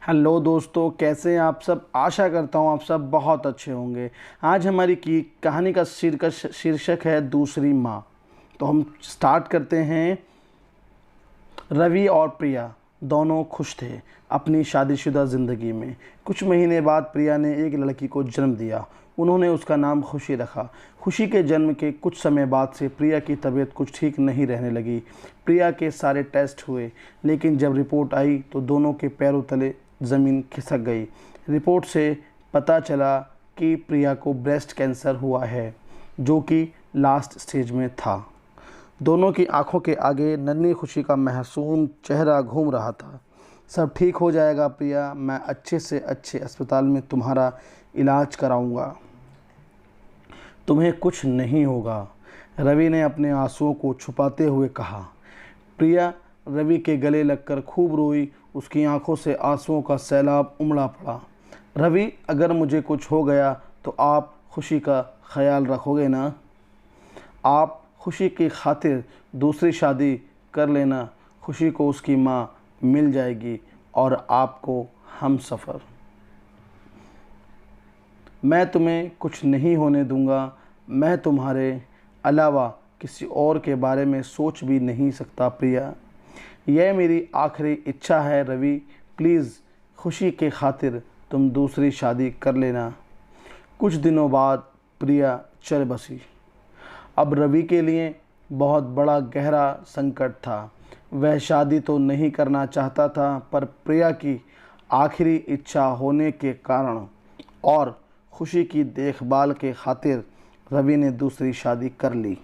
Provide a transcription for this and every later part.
Hello दोस्तों, कैसे हैं आप सब। आशा करता हूँ आप सब बहुत अच्छे होंगे। आज हमारी की कहानी का शीर्षक है दूसरी माँ। तो हम स्टार्ट करते हैं। रवि और प्रिया दोनों खुश थे अपनी शादीशुदा ज़िंदगी में। कुछ महीने बाद प्रिया ने एक लड़की को जन्म दिया। उन्होंने उसका नाम खुशी रखा। खुशी के जन्म के कुछ समय बाद से प्रिया की तबीयत कुछ ठीक नहीं रहने लगी। प्रिया के सारे टेस्ट हुए, लेकिन जब रिपोर्ट आई तो दोनों के पैरों तले ज़मीन खिसक गई। रिपोर्ट से पता चला कि प्रिया को ब्रेस्ट कैंसर हुआ है, जो कि लास्ट स्टेज में था। दोनों की आंखों के आगे नन्ही खुशी का मासूम चेहरा घूम रहा था। सब ठीक हो जाएगा प्रिया, मैं अच्छे से अच्छे अस्पताल में तुम्हारा इलाज कराऊंगा, तुम्हें कुछ नहीं होगा, रवि ने अपने आंसुओं को छुपाते हुए कहा। प्रिया रवि के गले लगकर खूब रोई। उसकी आंखों से आंसुओं का सैलाब उमड़ा पड़ा। रवि, अगर मुझे कुछ हो गया तो आप खुशी का ख्याल रखोगे ना? आप खुशी की खातिर दूसरी शादी कर लेना। खुशी को उसकी माँ मिल जाएगी और आपको हमसफ़र। मैं तुम्हें कुछ नहीं होने दूंगा। मैं तुम्हारे अलावा किसी और के बारे में सोच भी नहीं सकता प्रिया। यह मेरी आखिरी इच्छा है रवि, प्लीज़ खुशी के खातिर तुम दूसरी शादी कर लेना। कुछ दिनों बाद प्रिया चल बसी। अब रवि के लिए बहुत बड़ा गहरा संकट था। वह शादी तो नहीं करना चाहता था, पर प्रिया की आखिरी इच्छा होने के कारण और खुशी की देखभाल के खातिर रवि ने दूसरी शादी कर ली।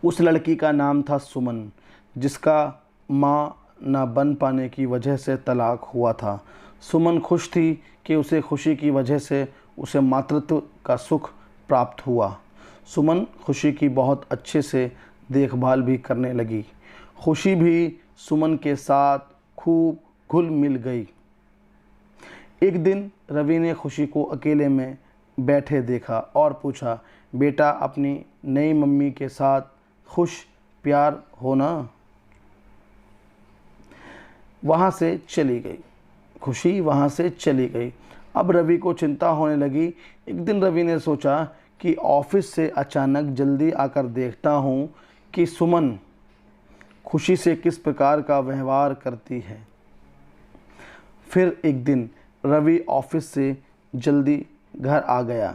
उस लड़की का नाम था सुमन, जिसका माँ न बन पाने की वजह से तलाक हुआ था। सुमन खुश थी कि उसे खुशी की वजह से उसे मातृत्व का सुख प्राप्त हुआ। सुमन खुशी की बहुत अच्छे से देखभाल भी करने लगी। खुशी भी सुमन के साथ खूब घुल मिल गई। एक दिन रवि ने खुशी को अकेले में बैठे देखा और पूछा, बेटा, अपनी नई मम्मी के साथ खुश प्यार हो ना? वहाँ से चली गई। खुशी वहाँ से चली गई। अब रवि को चिंता होने लगी। एक दिन रवि ने सोचा कि ऑफिस से अचानक जल्दी आकर देखता हूँ कि सुमन खुशी से किस प्रकार का व्यवहार करती है। फिर एक दिन रवि ऑफिस से जल्दी घर आ गया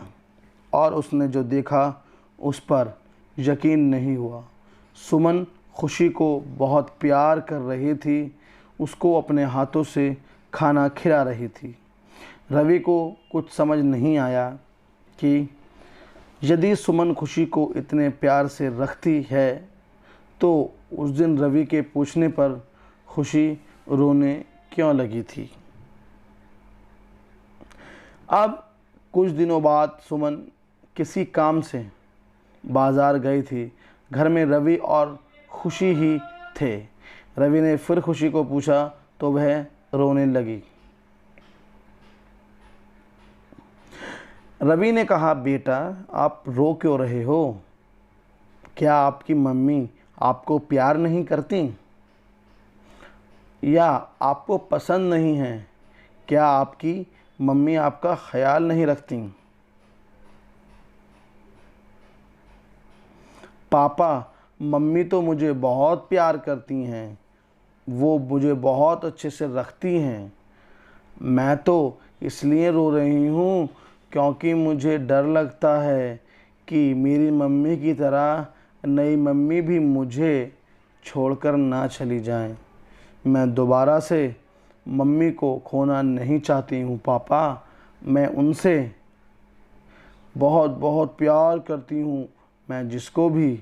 और उसने जो देखा उस पर यकीन नहीं हुआ। सुमन खुशी को बहुत प्यार कर रही थी, उसको अपने हाथों से खाना खिला रही थी। रवि को कुछ समझ नहीं आया कि यदि सुमन खुशी को इतने प्यार से रखती है तो उस दिन रवि के पूछने पर खुशी रोने क्यों लगी थी। अब कुछ दिनों बाद सुमन किसी काम से बाज़ार गई थी। घर में रवि और खुशी ही थे। रवि ने फिर खुशी को पूछा तो वह रोने लगी। रवि ने कहा, बेटा, आप रो क्यों रहे हो? क्या आपकी मम्मी आपको प्यार नहीं करती या आपको पसंद नहीं है? क्या आपकी मम्मी आपका ख्याल नहीं रखती? पापा, मम्मी तो मुझे बहुत प्यार करती हैं, वो मुझे बहुत अच्छे से रखती हैं। मैं तो इसलिए रो रही हूँ क्योंकि मुझे डर लगता है कि मेरी मम्मी की तरह नई मम्मी भी मुझे छोड़कर ना चली जाएं। मैं दोबारा से मम्मी को खोना नहीं चाहती हूँ पापा। मैं उनसे बहुत बहुत प्यार करती हूँ। मैं जिसको भी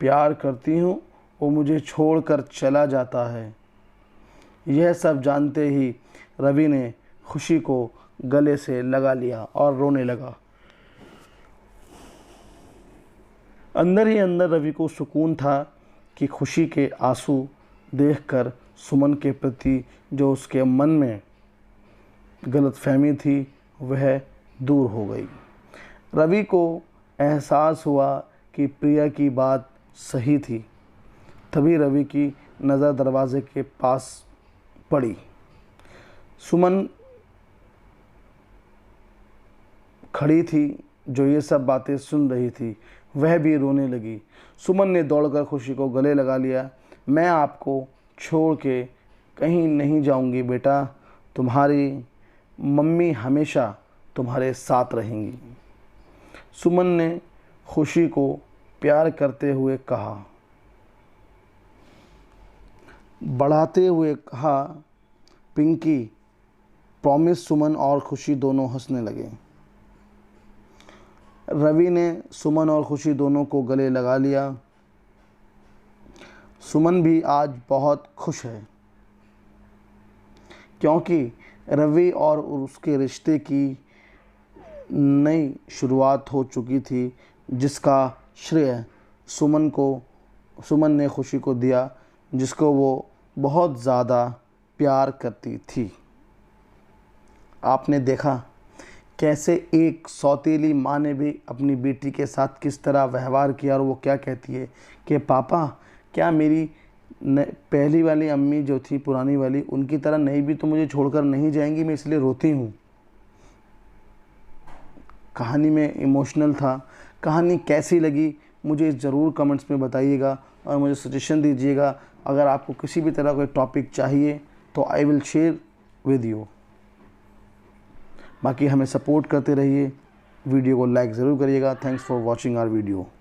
प्यार करती हूँ वो मुझे छोड़कर चला जाता है। यह सब जानते ही रवि ने खुशी को गले से लगा लिया और रोने लगा। अंदर ही अंदर रवि को सुकून था कि खुशी के आंसू देखकर सुमन के प्रति जो उसके मन में गलतफहमी थी वह दूर हो गई। रवि को एहसास हुआ कि प्रिया की बात सही थी। तभी रवि की नज़र दरवाजे के पास पड़ी। सुमन खड़ी थी जो ये सब बातें सुन रही थी, वह भी रोने लगी। सुमन ने दौड़कर खुशी को गले लगा लिया। मैं आपको छोड़ के कहीं नहीं जाऊंगी बेटा, तुम्हारी मम्मी हमेशा तुम्हारे साथ रहेंगी। सुमन ने खुशी को प्यार करते हुए कहा, बढ़ाते हुए कहा, पिंकी प्रॉमिस। सुमन और खुशी दोनों हंसने लगे। रवि ने सुमन और खुशी दोनों को गले लगा लिया। सुमन भी आज बहुत खुश है क्योंकि रवि और उसके रिश्ते की नई शुरुआत हो चुकी थी, जिसका श्रेय सुमन ने खुशी को दिया, जिसको वो बहुत ज़्यादा प्यार करती थी। आपने देखा कैसे एक सौतेली माँ ने भी अपनी बेटी के साथ किस तरह व्यवहार किया, और वो क्या कहती है कि पापा क्या मेरी पहली वाली अम्मी जो थी पुरानी वाली, उनकी तरह नहीं भी तो मुझे छोड़कर नहीं जाएंगी, मैं इसलिए रोती हूँ। कहानी में इमोशनल था। कहानी कैसी लगी मुझे ज़रूर कमेंट्स में बताइएगा और मुझे सजेशन दीजिएगा। अगर आपको किसी भी तरह कोई टॉपिक चाहिए तो I will share with you. बाकी हमें सपोर्ट करते रहिए, वीडियो को लाइक ज़रूर करिएगा। Thanks for watching our video.